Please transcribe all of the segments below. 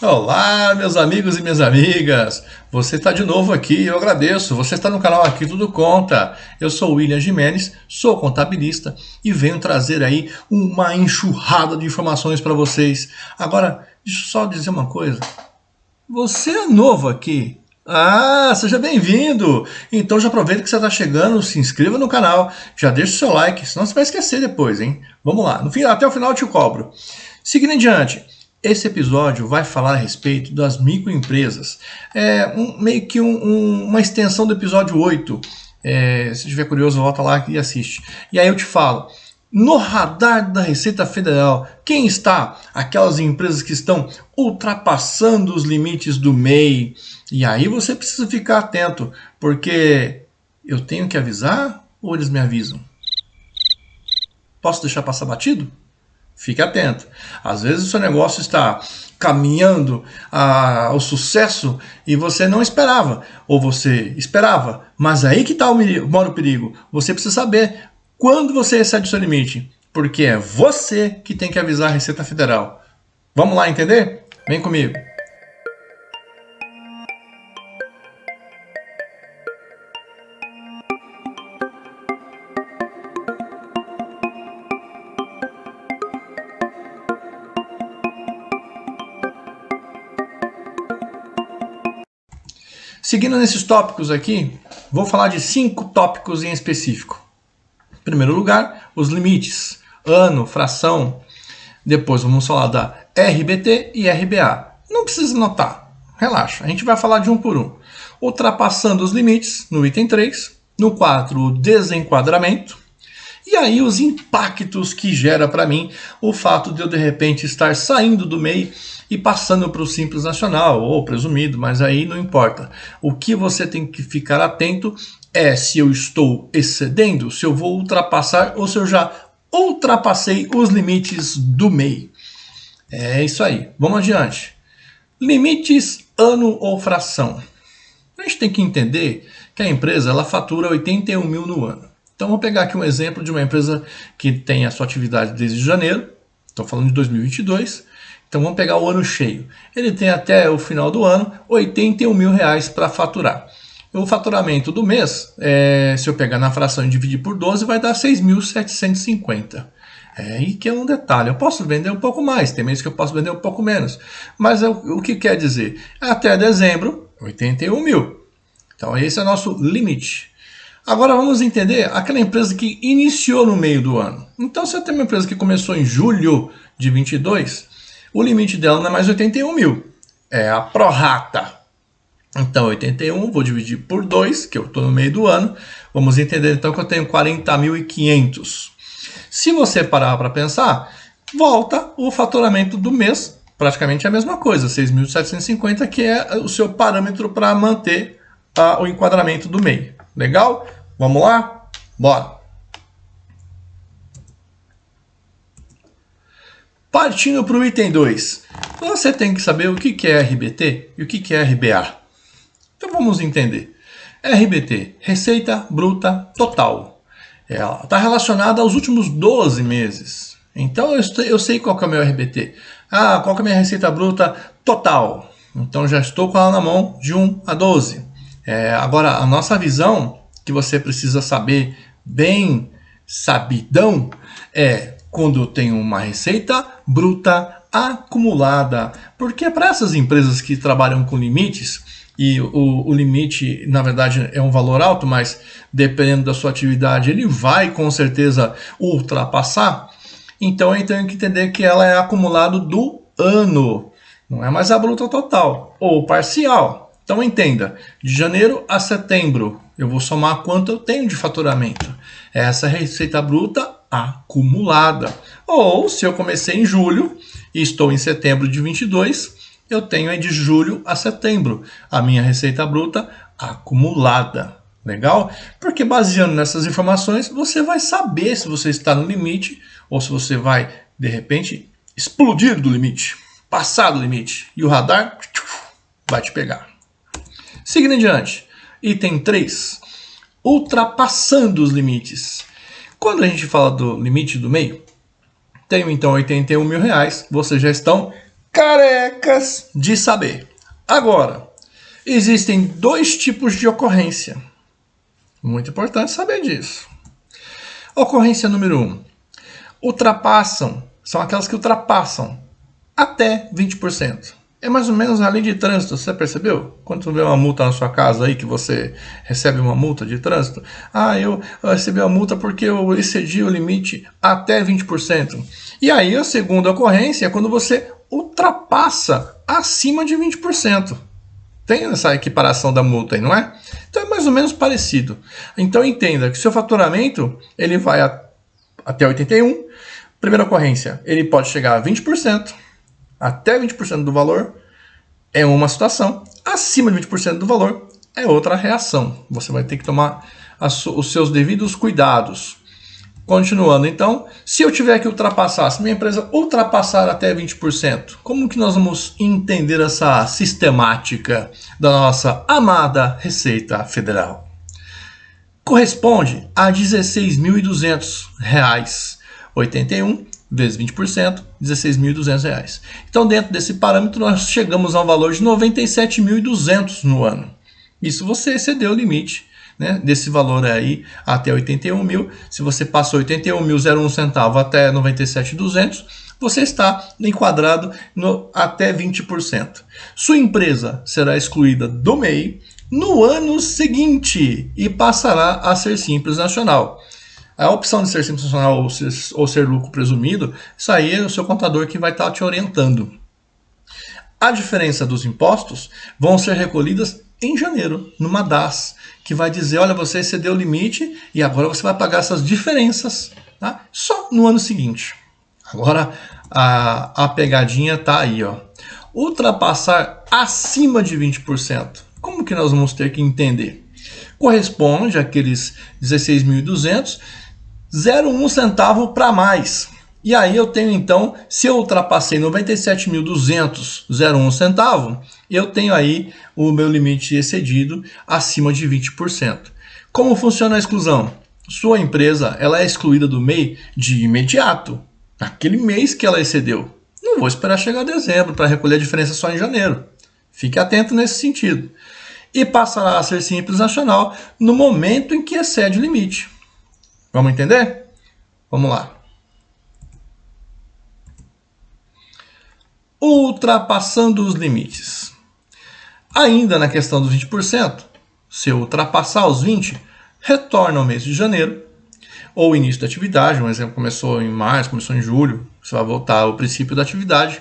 Olá, meus amigos e minhas amigas! Você está de novo aqui, eu agradeço. Você está no canal Aqui Tudo Conta. Eu sou o William Gimenez, sou contabilista e venho trazer aí uma enxurrada de informações para vocês. Agora, deixa eu só dizer uma coisa. Você é novo aqui? Seja bem-vindo! Então já aproveita que você está chegando, se inscreva no canal, já deixa o seu like, senão você vai esquecer depois, hein? Vamos lá, até o final eu te cobro. Seguindo em diante. Esse episódio vai falar a respeito das microempresas. Meio que uma extensão do episódio 8. Se estiver curioso, volta lá e assiste. E aí eu te falo, no radar da Receita Federal, quem está? Aquelas empresas que estão ultrapassando os limites do MEI. E aí você precisa ficar atento, porque eu tenho que avisar ou eles me avisam? Posso deixar passar batido? Fique atento. Às vezes o seu negócio está caminhando ao sucesso e você não esperava. Ou você esperava. Mas aí que mora o perigo. Você precisa saber quando você excede o seu limite. Porque é você que tem que avisar a Receita Federal. Vamos lá entender? Vem comigo. Seguindo nesses tópicos aqui, vou falar de 5 tópicos em específico. Em primeiro lugar, os limites, ano, fração. Depois vamos falar da RBT e RBA. Não precisa anotar, relaxa, a gente vai falar de um por um. Ultrapassando os limites, no item 3. No 4, o desenquadramento. E aí os impactos que gera para mim o fato de eu de repente estar saindo do MEI e passando para o Simples Nacional ou presumido, mas aí não importa. O que você tem que ficar atento é se eu estou excedendo, se eu vou ultrapassar ou se eu já ultrapassei os limites do MEI. É isso aí, vamos adiante. Limites, ano ou fração. A gente tem que entender que a empresa ela fatura 81 mil no ano. Então, vou pegar aqui um exemplo de uma empresa que tem a sua atividade desde janeiro. Estou falando de 2022. Então, vamos pegar o ano cheio. Ele tem até o final do ano 81 mil reais para faturar. O faturamento do mês, se eu pegar na fração e dividir por 12, vai dar 6.750. E que é um detalhe. Eu posso vender um pouco mais. Tem mês que eu posso vender um pouco menos. Mas o que quer dizer? Até dezembro, 81 mil. Então, esse é o nosso limite. Agora vamos entender aquela empresa que iniciou no meio do ano. Então, se eu tenho uma empresa que começou em julho de 22, o limite dela não é mais 81 mil, é a prorata. Então, 81 vou dividir por 2, que eu estou no meio do ano. Vamos entender então que eu tenho 40.500. Se você parar para pensar, volta o faturamento do mês, praticamente a mesma coisa, 6.750, que é o seu parâmetro para manter o enquadramento do MEI. Legal? Vamos lá? Bora! Partindo para o item 2. Você tem que saber o que é RBT e o que é RBA. Então vamos entender. RBT, Receita Bruta Total. Ela está relacionada aos últimos 12 meses. Então eu sei qual que é o meu RBT. Qual que é a minha Receita Bruta Total? Então já estou com ela na mão de 1 a 12. Agora, a nossa visão, que você precisa saber bem sabidão, é quando eu tenho uma receita bruta acumulada. Porque para essas empresas que trabalham com limites, e o limite, na verdade, é um valor alto, mas dependendo da sua atividade, ele vai com certeza ultrapassar. Então eu tenho que entender que ela é acumulado do ano, não é mais a bruta total ou parcial. Então entenda, de janeiro a setembro, eu vou somar quanto eu tenho de faturamento. Essa é a receita bruta acumulada. Ou se eu comecei em julho e estou em setembro de 22, eu tenho aí de julho a setembro a minha receita bruta acumulada. Legal? Porque baseando nessas informações, você vai saber se você está no limite ou se você vai, de repente, explodir do limite, passar do limite. E o radar vai te pegar. Seguindo em diante, item 3, ultrapassando os limites. Quando a gente fala do limite do meio, tenho então 81 mil reais, vocês já estão carecas de saber. Agora, existem dois tipos de ocorrência. Muito importante saber disso. Ocorrência número 1. São aquelas que ultrapassam até 20%. É mais ou menos a lei de trânsito, você percebeu? Quando tu vê uma multa na sua casa aí, que você recebe uma multa de trânsito, eu recebi a multa porque eu excedi o limite até 20%. E aí a segunda ocorrência é quando você ultrapassa acima de 20%. Tem essa equiparação da multa aí, não é? Então é mais ou menos parecido. Então entenda que seu faturamento ele vai até 81%. Primeira ocorrência, ele pode chegar a 20%. Até 20% do valor é uma situação, acima de 20% do valor é outra reação. Você vai ter que tomar os seus devidos cuidados. Continuando, então, se eu tiver que ultrapassar, se minha empresa ultrapassar até 20%, como que nós vamos entender essa sistemática da nossa amada Receita Federal? Corresponde a R$ 16.200. 81 vezes 20%, R$ 16.200. Então, dentro desse parâmetro, nós chegamos a um valor de R$ 97.200 no ano. Isso você excedeu o limite, né, desse valor aí até 81 mil. Se você passou 81.001 centavo até 97.200, você está enquadrado no até 20%. Sua empresa será excluída do MEI no ano seguinte e passará a ser Simples Nacional. A opção de ser Simples Nacional ou ser lucro presumido, isso aí é o seu contador que vai estar te orientando. A diferença dos impostos vão ser recolhidas em janeiro, numa DAS, que vai dizer, olha, você excedeu o limite e agora você vai pagar essas diferenças, tá? Só no ano seguinte. Agora a pegadinha está aí, ó. Ultrapassar acima de 20%. Como que nós vamos ter que entender? Corresponde àqueles 16.200, 0,1 centavo para mais. E aí eu tenho então, se eu ultrapassei 97.200, 0,1 centavo, eu tenho aí o meu limite excedido acima de 20%. Como funciona a exclusão? Sua empresa ela é excluída do MEI de imediato, naquele mês que ela excedeu. Não vou esperar chegar a dezembro para recolher a diferença só em janeiro. Fique atento nesse sentido. E passará a ser Simples Nacional no momento em que excede o limite. Vamos entender? Vamos lá. Ultrapassando os limites. Ainda na questão dos 20%, se eu ultrapassar os 20%, retorna ao mês de janeiro, ou início da atividade, um exemplo começou em março, começou em julho, você vai voltar ao princípio da atividade,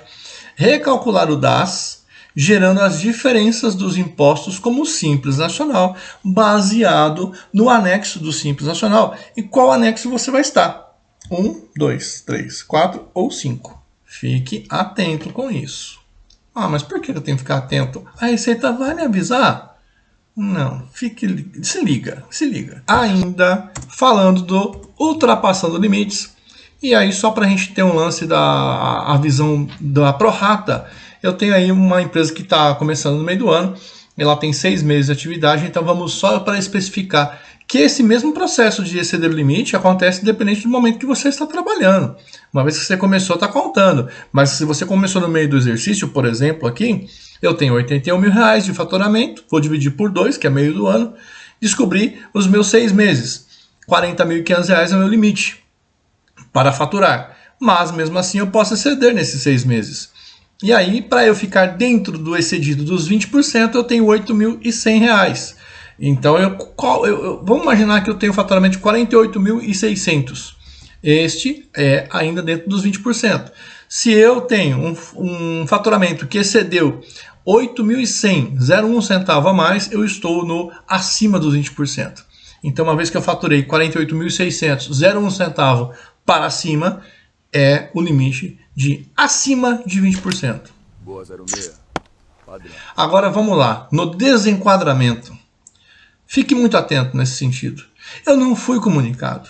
recalcular o DAS, gerando as diferenças dos impostos como Simples Nacional, baseado no anexo do Simples Nacional. E qual anexo você vai estar? 1, 2, 3, 4 ou 5. Fique atento com isso. Mas por que eu tenho que ficar atento? A Receita vai me avisar? Não, se liga. Ainda falando do ultrapassando limites, e aí só para a gente ter um lance da visão da prorata, eu tenho aí uma empresa que está começando no meio do ano, ela tem 6 meses de atividade, então vamos só para especificar que esse mesmo processo de exceder o limite acontece independente do momento que você está trabalhando. Uma vez que você começou, está contando. Mas se você começou no meio do exercício, por exemplo, aqui, eu tenho R$81 mil de faturamento, vou dividir por 2, que é meio do ano, descobri os meus 6 meses. R$40.500 é o meu limite para faturar. Mas mesmo assim eu posso exceder nesses 6 meses. E aí, para eu ficar dentro do excedido dos 20%, eu tenho R$8.100. Então, vamos imaginar que eu tenho um faturamento de 48.600. Este é ainda dentro dos 20%. Se eu tenho um faturamento que excedeu 8.100, 0,1 centavo a mais, eu estou no acima dos 20%. Então, uma vez que eu faturei 48.600, 0,1 centavo para cima, é o limite de acima de 20%. Boa, 06. Padrão. Agora vamos lá, no desenquadramento. Fique muito atento nesse sentido. Eu não fui comunicado.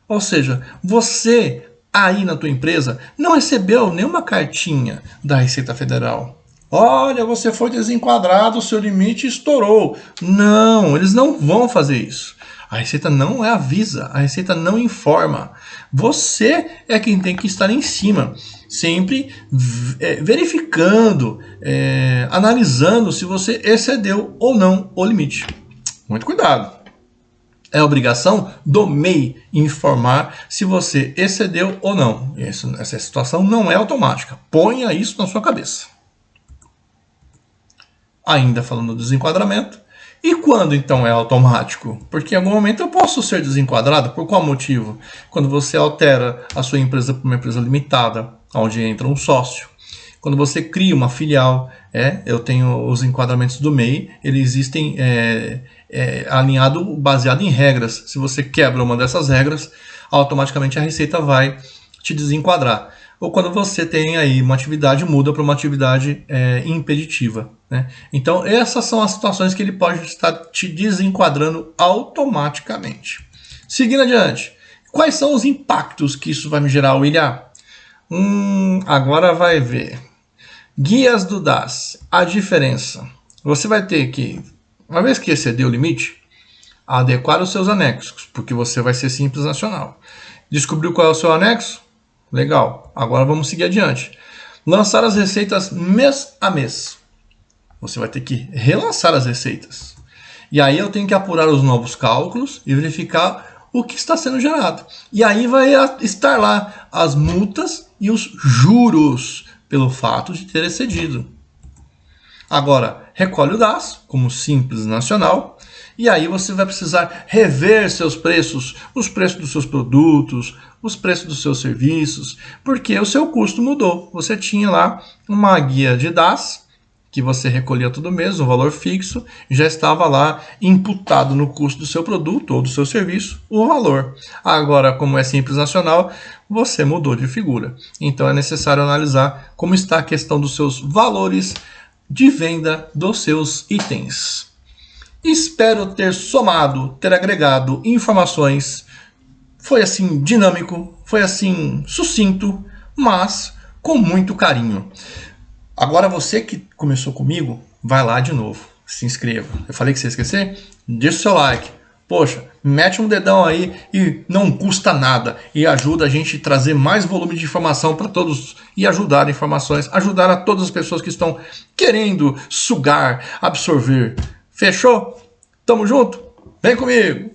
Ou seja, você aí na tua empresa não recebeu nenhuma cartinha da Receita Federal. Olha, você foi desenquadrado, o seu limite estourou. Não, eles não vão fazer isso. A Receita não avisa, a Receita não informa. Você é quem tem que estar em cima. sempre verificando, analisando se você excedeu ou não o limite. Muito cuidado. É obrigação do MEI informar se você excedeu ou não. Essa situação não é automática. Ponha isso na sua cabeça. Ainda falando do desenquadramento. E quando então é automático? Porque em algum momento eu posso ser desenquadrado. Por qual motivo? Quando você altera a sua empresa para uma empresa limitada, onde entra um sócio. Quando você cria uma filial, eu tenho os enquadramentos do MEI, eles existem alinhado, baseado em regras. Se você quebra uma dessas regras, automaticamente a Receita vai te desenquadrar. Ou quando você tem aí uma atividade, muda para uma atividade impeditiva. Né? Então, essas são as situações que ele pode estar te desenquadrando automaticamente. Seguindo adiante, quais são os impactos que isso vai me gerar, William? Agora vai ver. Guias do DAS. A diferença. Você vai ter que, uma vez que exceder o limite, adequar os seus anexos, porque você vai ser Simples Nacional. Descobriu qual é o seu anexo? Legal. Agora vamos seguir adiante. Lançar as receitas mês a mês. Você vai ter que relançar as receitas. E aí eu tenho que apurar os novos cálculos e verificar o que está sendo gerado. E aí vai estar lá as multas e os juros pelo fato de ter excedido. Agora, recolhe o DAS como Simples Nacional. E aí você vai precisar rever seus preços, os preços dos seus produtos, os preços dos seus serviços, porque o seu custo mudou. Você tinha lá uma guia de DAS, que você recolhia todo mês, um valor fixo, e já estava lá imputado no custo do seu produto ou do seu serviço o valor. Agora, como é Simples Nacional, você mudou de figura. Então é necessário analisar como está a questão dos seus valores de venda dos seus itens. Espero ter somado, ter agregado informações. Foi assim dinâmico, foi assim sucinto, mas com muito carinho. Agora você que começou comigo, vai lá de novo, se inscreva. Eu falei que você ia esquecer? Deixa o seu like. Poxa, mete um dedão aí e não custa nada. E ajuda a gente a trazer mais volume de informação para todos e ajudar informações, ajudar a todas as pessoas que estão querendo sugar, absorver. Fechou? Tamo junto? Vem comigo!